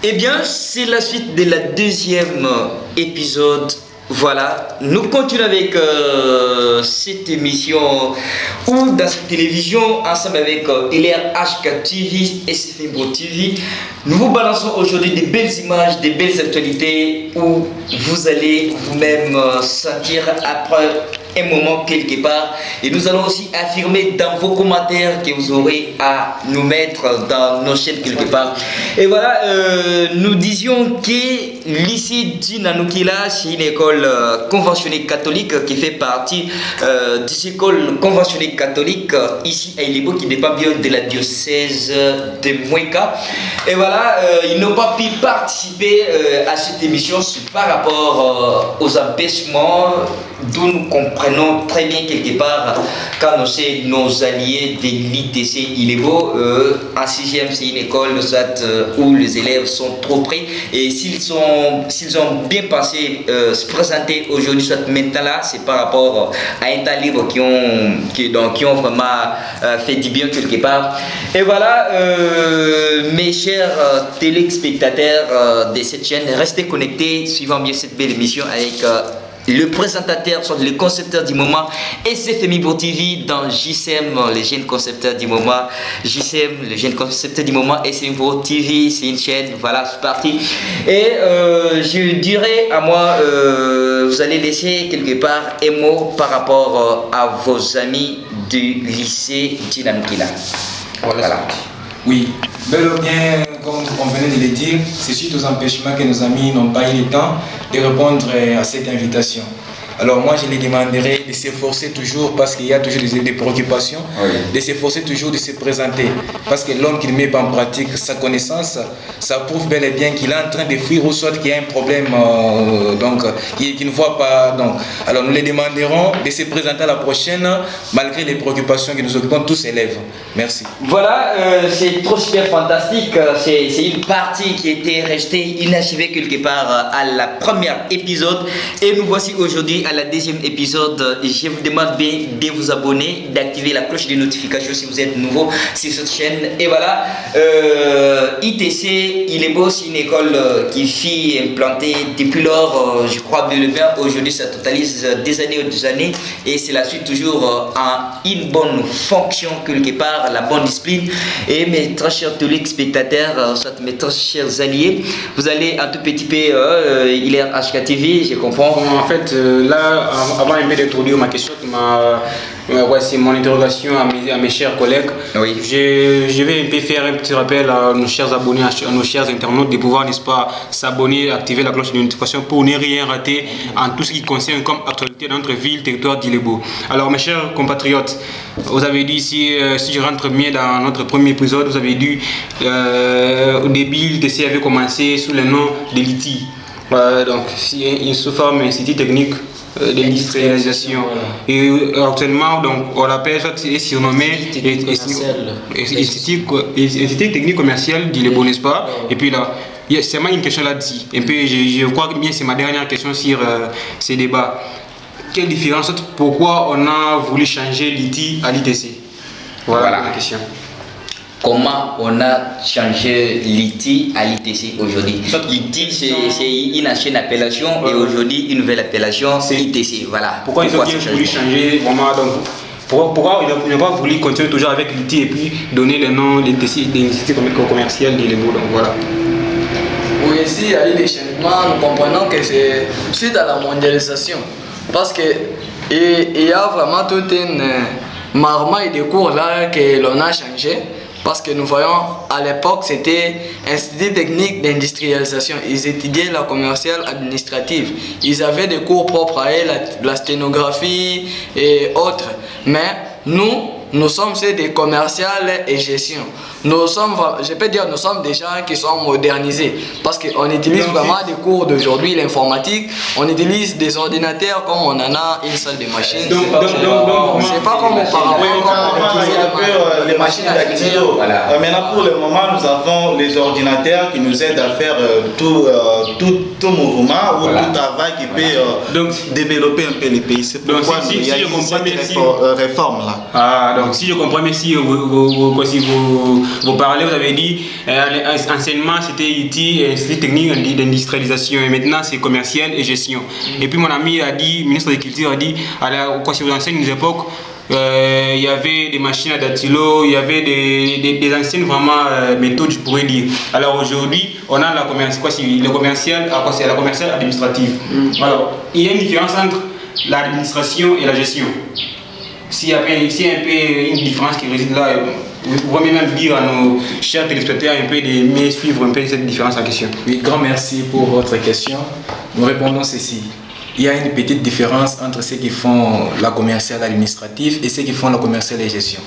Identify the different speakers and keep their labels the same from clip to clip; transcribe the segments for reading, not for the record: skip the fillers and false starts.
Speaker 1: Eh bien, c'est la suite de la deuxième épisode. Voilà, nous continuons avec cette émission ou dans cette télévision ensemble avec LRHK TV et SFMBO TV. Nous vous balançons aujourd'hui des belles images, des belles actualités où vous allez vous-même sentir après un moment quelque part. Et nous allons aussi affirmer dans vos commentaires que vous aurez à nous mettre dans nos chaînes quelque part. Et voilà, nous disions que lycée Djinanoukila, c'est une école conventionnée catholique qui fait partie des écoles conventionnées catholiques ici à Ilebo, qui dépend bien de la diocèse de Moueka. Et voilà, ils n'ont pas pu participer à cette émission par rapport aux empêchements d'où nous comprenons très bien quelque part quand on sait nos alliés de l'ITC Ilebo. En 6e, c'est une école où les élèves sont trop près, et s'ils ont bien pensé se présenter aujourd'hui, soit maintenant là, c'est par rapport à un temps libre qui ont vraiment fait du bien quelque part. Et voilà, mes chers téléspectateurs de cette chaîne, restez connectés, suivant bien cette belle émission avec le présentateur, soit le concepteur du moment, SFMBO TV dans JCM, les jeunes concepteurs du moment. JCM, le jeune concepteur du moment, SFMBO TV, c'est une chaîne, voilà, c'est parti. Et je dirais à moi, vous allez laisser quelque part un mot par rapport à vos amis du lycée Djinanoukila. Voilà.
Speaker 2: Oui, bel ou bien, comme on venait de le dire, c'est suite aux empêchements que nos amis n'ont pas eu le temps de répondre à cette invitation. Alors moi, je les demanderai de s'efforcer toujours, parce qu'il y a toujours des préoccupations, de s'efforcer toujours de se présenter. Parce que l'homme qui ne met pas en pratique sa connaissance, ça prouve bel et bien qu'il est en train de fuir, ou soit qu'il y a un problème qu'il ne voit pas. Donc, alors nous les demanderons de se présenter à la prochaine, malgré les préoccupations que nous occupons tous élèves. Merci.
Speaker 1: Voilà, c'est trop super fantastique. C'est une partie qui était restée inachevée quelque part à la première épisode. Et nous voici aujourd'hui à la deuxième épisode. Je vous demande bien de vous abonner, d'activer la cloche de notification si vous êtes nouveau sur cette chaîne. Et voilà, ITC Ilebo, c'est une école qui fut implantée depuis lors, je crois, de le bien. Aujourd'hui, ça totalise des années, et c'est la suite toujours en une bonne fonction quelque part, la bonne discipline. Et mes très chers téléspectateurs, soit mes très chers alliés, vous allez un tout petit peu, il est HK TV, je comprends.
Speaker 3: En fait, là, avant un peu d'introduire ma question, c'est mon interrogation à mes chers collègues.
Speaker 1: Oui.
Speaker 3: Je vais un peu faire un petit rappel à nos chers abonnés, à nos chers internautes, de pouvoir, n'est-ce pas, s'abonner, activer la cloche de notification pour ne rien rater en tout ce qui concerne comme actualité dans notre ville, territoire d'Ilebo. Alors, mes chers compatriotes, vous avez dit, si je rentre bien dans notre premier épisode, vous avez dit au début, l'ITC avait commencé sous le nom de l'ITI. Donc, il se forme un institut technique d'industrialisation. Et actuellement, donc, on l'appelle, c'est surnommé Institut technique commercial d'Ilebo, n'est-ce pas? Et puis là, il y a seulement une question là-dessus. Et puis, je crois que bien c'est ma dernière question sur ces débats. Quelle différence, pourquoi on a voulu changer l'ITI à l'ITC? Voilà la question.
Speaker 1: Comment on a changé l'ITI à l'ITC aujourd'hui? L'ITI, c'est une ancienne appellation, et aujourd'hui, une nouvelle appellation, c'est l'ITC. Voilà.
Speaker 3: Pourquoi ils ont bien voulu changer vraiment, donc, pourquoi ils n'ont pas voulu continuer toujours avec l'ITI et puis donner le nom d'Institut commercial d'Ilebo? Donc voilà.
Speaker 4: Oui, ici, il y a eu des changements. Nous comprenons que c'est suite à la mondialisation. Parce qu'il y a vraiment toute une marmaille de cours là que l'on a changé. Parce que nous voyons, à l'époque, c'était Institut technique d'industrialisation. Ils étudiaient la commerciale administrative. Ils avaient des cours propres à eux, la sténographie et autres. Mais nous sommes des commerciales et gestion. Nous sommes, je peux dire, nous sommes des gens qui sont modernisés. Parce qu'on utilise vraiment des cours d'aujourd'hui, l'informatique. On utilise des ordinateurs comme on en a une salle de machines. C'est pas comme auparavant.
Speaker 5: Les machines d'actilo. Maintenant, pour le moment, nous avons les ordinateurs qui nous aident à faire tout mouvement ou tout travail qui peut développer un peu les pays. C'est pourquoi il y a cette réforme là.
Speaker 3: Ah, donc si je comprends bien, si vous vos parallèles, vous avez dit enseignement c'était IT, institut technique d'industrialisation, et maintenant c'est commercial et gestion. Et puis mon ami a dit, ministre de la Culture a dit, quand je vous enseigne une époque, il y avait des machines à dactylo, il y avait des anciennes vraiment méthodes, je pourrais dire. Alors aujourd'hui, on a la commerciale administrative. Alors, il y a une différence entre l'administration et la gestion. S'il y a un peu une différence qui réside là, vous pouvez même dire à nos chers téléspectateurs un peu de mieux suivre un peu cette différence en question.
Speaker 2: Oui, grand merci pour votre question. Nous répondons ceci. Il y a une petite différence entre ceux qui font la commerciale administrative et ceux qui font la commerciale et gestion.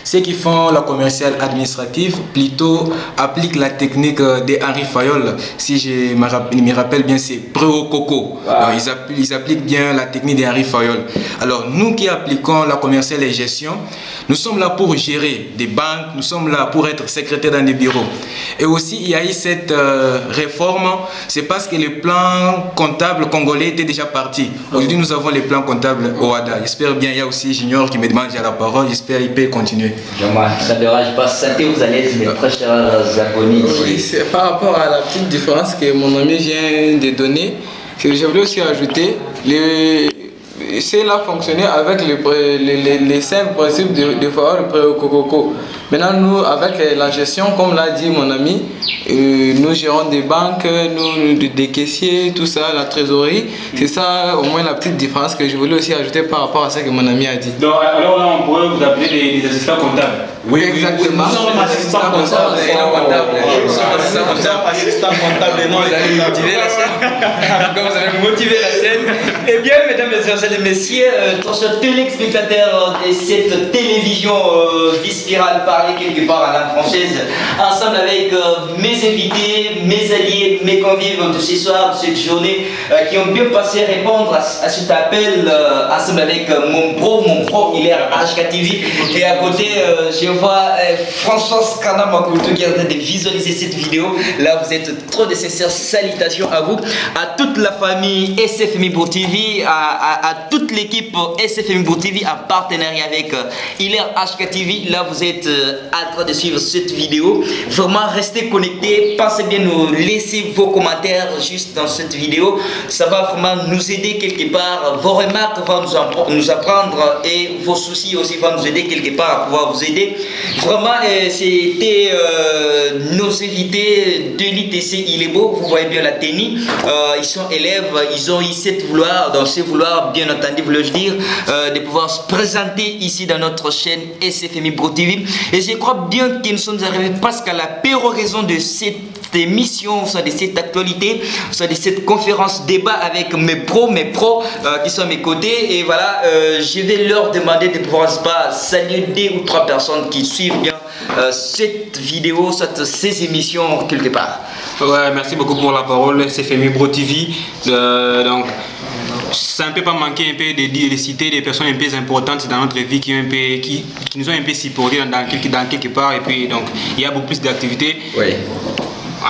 Speaker 2: Ceux qui font la commerciale administrative plutôt appliquent la technique de Henri Fayol. Si je me rappelle bien, c'est Préau-Coco. Ils appliquent bien la technique de Henri Fayol. Alors nous qui appliquons la commerciale et gestion, nous sommes là pour gérer des banques, nous sommes là pour être secrétaire dans des bureaux. Et aussi il y a eu cette réforme, c'est parce que les plans comptables congolais étaient déjà partis. Aujourd'hui nous avons les plans comptables au WADA. J'espère bien, il y a aussi Junior qui me demande la parole, j'espère qu'il peut continuer.
Speaker 1: Ça ne dérange pas, sentez-vous à l'aise, mes très chers abonnés.
Speaker 4: Oui, c'est par rapport à la petite différence que mon ami vient de donner, que je voulais aussi ajouter. Cela fonctionnait avec les 5 principes de Fayol Préau-Coco. Maintenant, nous, avec la gestion, comme l'a dit mon ami, nous gérons des banques, des caissiers, tout ça, la trésorerie. C'est ça, au moins, la petite différence que je voulais aussi ajouter par rapport à ce que mon ami a dit.
Speaker 3: Donc, alors là, on pourrait vous appeler des assistants comptables.
Speaker 2: Oui,
Speaker 4: exactement.
Speaker 5: Nous sommes assistants comptables. Nous sommes assistants comptables. Non,
Speaker 1: vous allez motiver la scène. Comme vous allez motiver la scène. Eh bien, mesdames et messieurs, chers téléspectateurs de cette télévision Vispirale parler quelque part à la française, ensemble avec mes invités, mes alliés, mes convives de ce soir, de cette journée, qui ont bien passé répondre à cet appel, ensemble avec mon pro, il est à HKTV. Et à côté, je vois François Skanamakuto qui est en train de visualiser cette vidéo. Là, vous êtes trop de sincères salutations à vous, à toute la famille SFM Bourg TV, à toute l'équipe SFM Bourg TV en partenariat avec Hilaire HKTV. Là, vous êtes en train de suivre cette vidéo. Vraiment, restez connectés. Pensez bien nous laisser vos commentaires juste dans cette vidéo. Ça va vraiment nous aider quelque part. Vos remarques vont nous apprendre et vos soucis aussi vont nous aider quelque part à pouvoir vous aider. Vraiment, c'était nos invités de l'ITC Ilebo. Vous voyez bien la tenue. Ils sont élèves. Ils ont eu cette vouloir, dans ce vouloir, bien entendu, voulais-je dire, de pouvoir se présenter ici dans notre chaîne SFM Bourg TV. Et je crois bien que nous sommes arrivés presque à la péroraison de cette émission, soit de cette actualité, soit de cette conférence débat avec mes pros qui sont à mes côtés. Et voilà, je vais leur demander de pouvoir pas saluer 2 ou 3 personnes qui suivent bien cette vidéo, ces émissions quelque part.
Speaker 3: Ouais, merci beaucoup pour la parole, SFM Bourg TV. Donc, ça ne peut pas manquer un peu de citer des personnes un peu importantes dans notre vie qui nous ont un peu supportés dans quelque part. Et puis, donc, il y a beaucoup plus d'activités.
Speaker 1: Oui.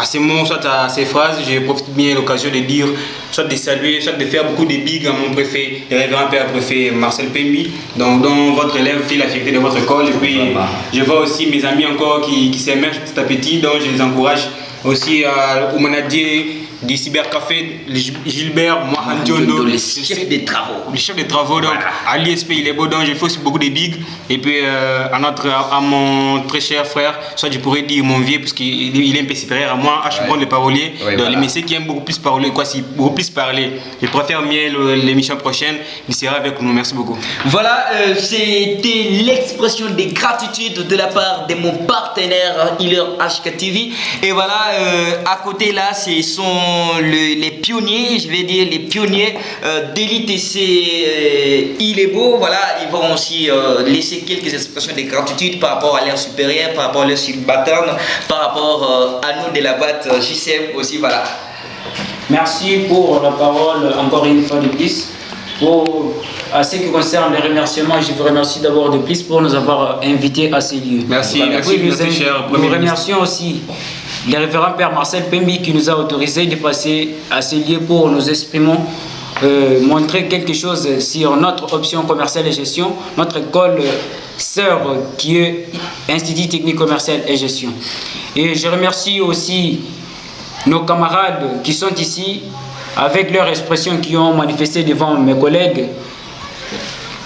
Speaker 3: À ces mots, soit à ces phrases, je profite bien de l'occasion de dire, soit de saluer, soit de faire beaucoup de bigs à mon préfet, le révérend père préfet Marcel Pembi, dont votre élève fait la fierté de votre école. Et puis, je vois aussi mes amis encore qui s'émergent petit à petit, donc je les encourage. Aussi au manager du cybercafé, Gilbert Mohandiondo,
Speaker 1: le chef des travaux.
Speaker 3: Le chef des travaux, donc à l'ISP, il est beau, donc j'ai fait aussi beaucoup de bigs. Et puis à mon très cher frère, soit je pourrais dire mon vieux, parce qu'il est un peu supérieur à moi, Hachibon le parolier, donc le monsieur qui aime beaucoup plus parler, beaucoup plus parler. Je préfère mieux l'émission prochaine, il sera avec nous, merci beaucoup.
Speaker 1: Voilà, c'était l'expression de gratitude de la part de mon partenaire Hilaire HKTV. Et voilà, à côté là, ce sont les pionniers, je vais dire les pionniers de l'ITC Ilebo. Voilà, ils vont aussi laisser quelques expressions de gratitude par rapport à leur supérieur, par rapport à leur subalterne, par rapport à nous de la BAT JCM aussi. Voilà.
Speaker 6: Merci pour la parole encore une fois de plus. À ce qui concerne les remerciements, je vous remercie d'abord de plus pour nous avoir invités à ces lieux.
Speaker 3: Merci, merci cher Premier
Speaker 6: Nous remercions aussi le révérend Père Marcel Pembi qui nous a autorisé de passer à ces lieux pour nous exprimer montrer quelque chose sur notre option commerciale et gestion, notre école sœur qui est Institut technique commercial et gestion. Et je remercie aussi nos camarades qui sont ici avec leur expression qui ont manifesté devant mes collègues.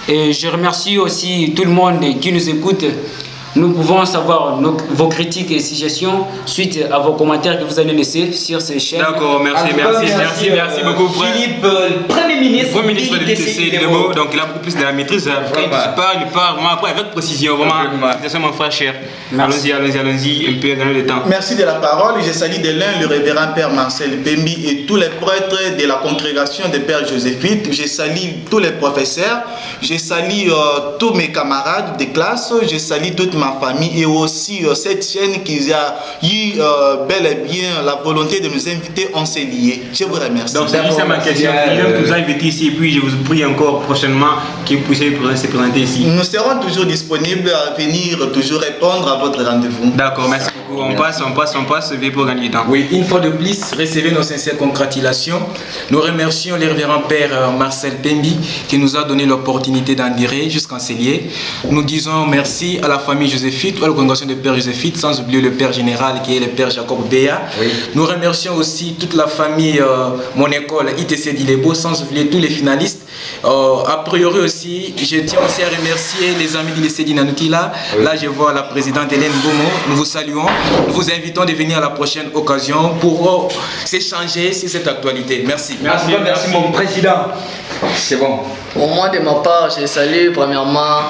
Speaker 6: Et je remercie aussi tout le monde qui nous écoute. Nous pouvons savoir vos critiques et suggestions suite à vos commentaires que vous allez laisser sur ces chaînes.
Speaker 3: D'accord, merci beaucoup, frère.
Speaker 1: Philippe, Premier ministre
Speaker 3: de l'ITC Dilebo, donc il a beaucoup plus de la maîtrise. Quand il parle vraiment après avec précision, vraiment. C'est mon frère cher. Allons-y, un peu dans le temps.
Speaker 5: Merci de la parole. Je salue de l'un le révérend Père Marcel Pembi et tous les prêtres de la congrégation de Père Joséphite. Je salue tous les professeurs. Je salue tous mes camarades de classe. Je salue toute ma famille et aussi cette chaîne qui a eu bel et bien la volonté de nous inviter, on s'est liés. Je vous remercie.
Speaker 3: Donc c'est ça ma question. Je vous invite ici et puis je vous prie encore prochainement que vous puissiez se présenter ici.
Speaker 5: Nous serons toujours disponibles à venir toujours répondre à votre rendez-vous.
Speaker 3: D'accord, merci beaucoup. On passe, veuillez pour gagner du temps.
Speaker 2: Oui, une fois de plus, recevez nos sincères congratulations. Nous remercions le révérend Père Marcel Pembi qui nous a donné l'opportunité d'en dire jusqu'en Célier. Nous disons merci à la famille Joséphite, à la congrégation de Père Joséphite, sans oublier le Père général qui est le Père Jacob Béa. Oui. Nous remercions aussi toute la famille, mon école ITC Dilebo, sans oublier tous les finalistes. A priori aussi, je tiens aussi à remercier les amis du lycée d'Inanukila. Oui. Là, je vois la présidente Hélène Bomo. Nous vous saluons. Nous vous invitons de venir à la prochaine occasion pour s'échanger sur cette actualité. Merci.
Speaker 1: Merci mon président. C'est bon.
Speaker 4: Au moins de ma part, je salue premièrement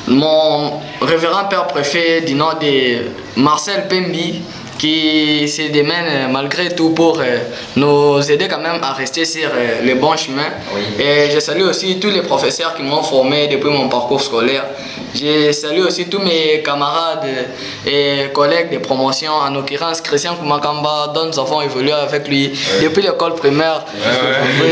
Speaker 4: mon révérend père préfet du nom de Marcel Pembi qui se démène malgré tout pour nous aider quand même à rester sur le bon chemin. Oui. Et je salue aussi tous les professeurs qui m'ont formé depuis mon parcours scolaire. Je salue aussi tous mes camarades et collègues de promotion, en l'occurrence Christian Koumakamba, dont nous avons évolué avec lui depuis l'école primaire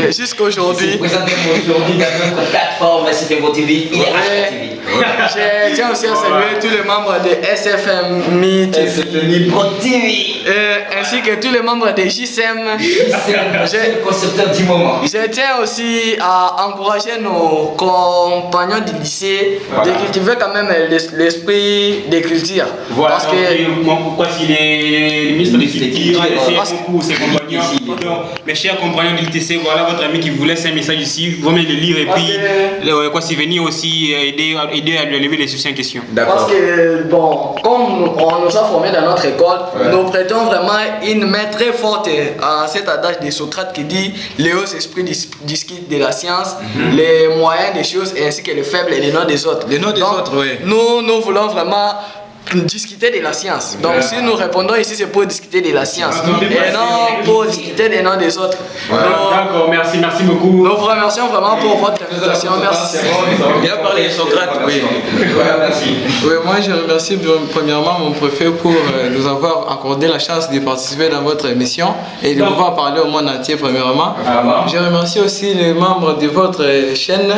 Speaker 4: jusqu'à aujourd'hui.
Speaker 1: Aujourd'hui dans notre plateforme, c'était votre TV, il est HTV.
Speaker 4: Je tiens aussi à saluer tous les membres de SFMI TV. Ainsi que tous les membres de JSM.
Speaker 1: C'est le concepteur du moment.
Speaker 4: Je tiens aussi à encourager nos compagnons du lycée de cultiver quand même l'esprit de culture.
Speaker 3: Voilà, parce que pourquoi s'il est le ministre de Culture, ses compagnons. Donc, mes chers compagnons du lycée, voilà votre ami qui vous laisse un message ici. Vous pouvez le lire et puis quoi s'y venir aussi aider à lui lever les soucis en question.
Speaker 4: Parce que bon, comme on nous a formés dans notre école, nous prêtons vraiment une main très forte à cet adage de Socrate qui dit les hauts esprits discutent de la science, les moyens des choses ainsi que les faibles et les noms des autres.
Speaker 2: Les noms des autres, oui.
Speaker 4: Nous voulons vraiment discuter de la science. Donc si nous répondons ici, c'est pour discuter de la science et non pour discuter des noms des autres.
Speaker 3: D'accord, merci beaucoup.
Speaker 4: Nous vous remercions vraiment pour votre invitation. Merci.
Speaker 2: Bien parlé, Socrate. Oui.
Speaker 4: Merci.
Speaker 7: Oui, moi je remercie premièrement mon préfet pour nous avoir accordé la chance de participer dans votre émission et de pouvoir parler au monde entier premièrement. Je remercie aussi les membres de votre chaîne,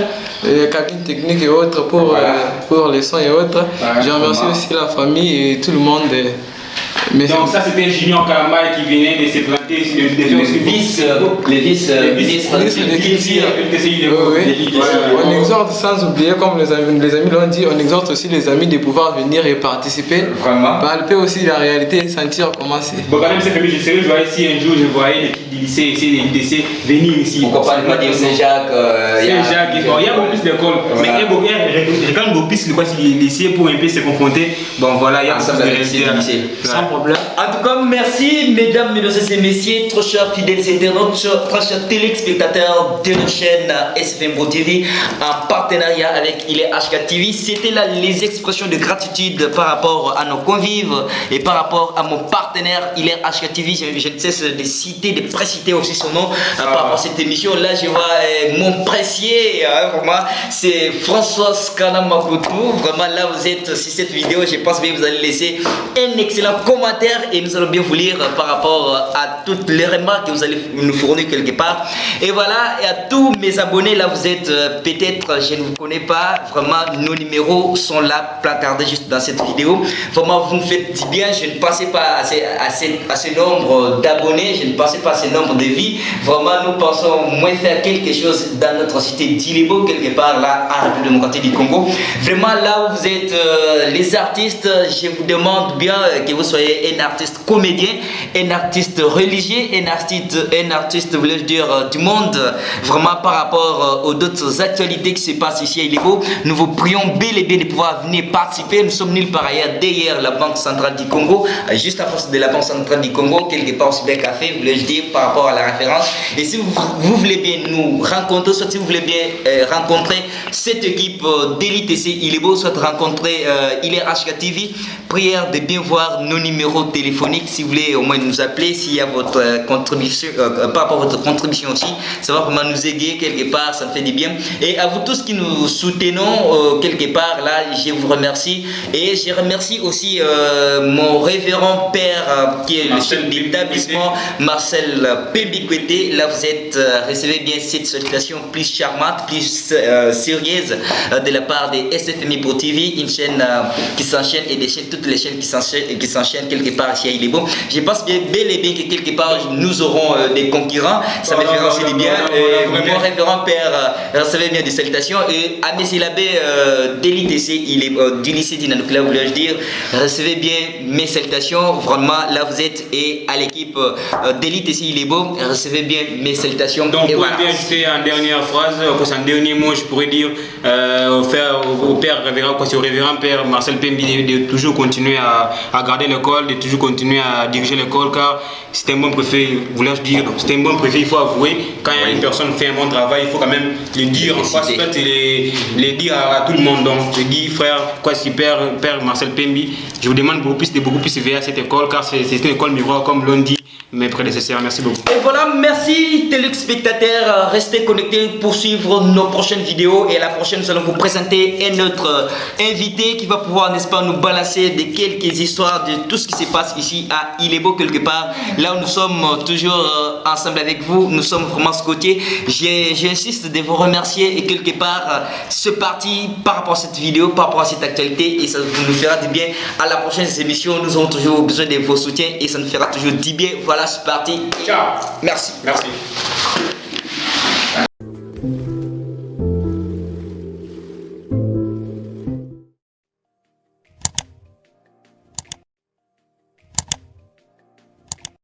Speaker 7: cabine technique et autres pour les sons et autres. Je remercie aussi la famille et tout le monde.
Speaker 3: Donc ça c'était Junior Kalama qui venait de se planter
Speaker 1: le vice-ministre
Speaker 7: On exhorte sans oublier, comme les amis l'ont dit, on exhorte aussi les amis de pouvoir venir et participer, palper aussi la réalité et sentir comment c'est.
Speaker 3: Bon, quand même, c'est famille, je sais, je voyais ici un jour, je voyais l'équipe du lycée, ici, des lycées venir ici.
Speaker 1: Pourquoi pas dire Saint-Jacques
Speaker 3: Saint-Jacques, il y a beaucoup plus d'écoles, mais il y a beaucoup, regarde beaucoup plus le lycée pour un peu se confronter. Bon, voilà, il y a
Speaker 1: ensemble avec le lycée.
Speaker 4: Sans problème.
Speaker 1: En tout cas, merci mesdames, mesdemoiselles et messieurs, trop chers fidèles internautes, trop chers téléspectateurs de notre chaîne SFM Pro TV en partenariat avec HK TV. C'était là les expressions de gratitude par rapport à nos convives et par rapport à mon partenaire HK TV. Je ne cesse de citer, de préciter aussi son nom par rapport à cette émission. Là, je vois mon précieux, vraiment, c'est François Kanamakotou. Vraiment, là, vous êtes sur cette vidéo. Je pense que vous allez laisser un excellent commentaire et nous allons bien vous lire par rapport à toutes les remarques que vous allez nous fournir quelque part. Et voilà, et à tous mes abonnés, là vous êtes peut-être, je ne vous connais pas, vraiment nos numéros sont là, placardés juste dans cette vidéo. Vraiment, vous me faites du bien, je ne pensais pas à ce nombre d'abonnés, je ne pensais pas à ce nombre de vies. Vraiment, nous pensons moins faire quelque chose dans notre cité d'Ilebo, quelque part là, à la République démocratique du Congo. Vraiment, là où vous êtes les artistes, je vous demande bien que vous soyez un artiste comédien, un artiste religieux, un artiste, voulais-je dire, du monde, vraiment par rapport aux autres actualités qui se passent ici à Ilebo. Nous vous prions bel et bien de pouvoir venir participer. Nous sommes nulle part ailleurs, derrière la Banque centrale du Congo, juste à face de la Banque centrale du Congo, quelque part au cybercafé, voulais-je dire, par rapport à la référence. Et si vous voulez bien nous rencontrer, soit si vous voulez bien rencontrer cette équipe d'élite ici Ilebo, soit rencontrer ILRHK TV, prière de bien voir nos numéros téléphoniques. Si vous voulez au moins nous appeler, s'il y a votre contribution, par rapport à votre contribution aussi, ça va vraiment nous aider quelque part, ça me fait du bien. Et à vous tous qui nous soutenons quelque part, là, je vous remercie. Et je remercie aussi mon révérend père qui est le chef d'établissement, Marcel Pembikwete. Là, vous êtes, recevez bien cette sollicitation plus charmante, plus sérieuse de la part des SFMI Pro TV, une chaîne qui s'enchaîne et des chaînes, toutes les chaînes qui s'enchaînent quelque part ici à Ilebo. Je pense bien, bel et bien que quelque part nous aurons des concurrents. Ça me fait aussi du bien. Mon révérend père, recevez bien des salutations. Et à mes l'abbé d'élite du lycée d'Inanoukla, voulais-je dire, recevez bien mes salutations. Vraiment, là vous êtes et à l'équipe d'élite ici Ilebo, recevez bien mes salutations.
Speaker 3: Donc,
Speaker 1: et
Speaker 3: pour
Speaker 1: voilà.
Speaker 3: bien ajouter en dernière phrase, en dernier mot, je pourrais dire au père révérend, au révérend père Marcel Pembi de toujours continuer à garder l'école, de toujours continuer à diriger l'école, car c'est un bon préfet, voulais-je dire, c'est un bon préfet, il faut avouer, quand une personne fait un bon travail, il faut quand même le dire en face, le dire à tout le monde. Donc, je dis, frère, quoi, si père Marcel Pembi, je vous demande beaucoup plus veiller à cette école, car c'est une école miroir, comme l'ont dit mes prédécesseurs. Merci beaucoup.
Speaker 1: Et voilà, merci téléspectateurs, restez connectés pour suivre nos prochaines vidéos. Et la prochaine, nous allons vous présenter un autre invité qui va pouvoir, n'est-ce pas, nous balancer de quelques histoires de tout ce qui se passe ici à Ilebo quelque part. Là où nous sommes toujours ensemble avec vous, nous sommes vraiment scotchés. J'insiste de vous remercier et quelque part, ce parti par rapport à cette vidéo, par rapport à cette actualité, et ça nous fera du bien. À la prochaine émission, nous aurons toujours besoin de vos soutiens et ça nous fera toujours du bien. Voilà, c'est parti.
Speaker 3: Ciao.
Speaker 1: Merci.
Speaker 3: Merci.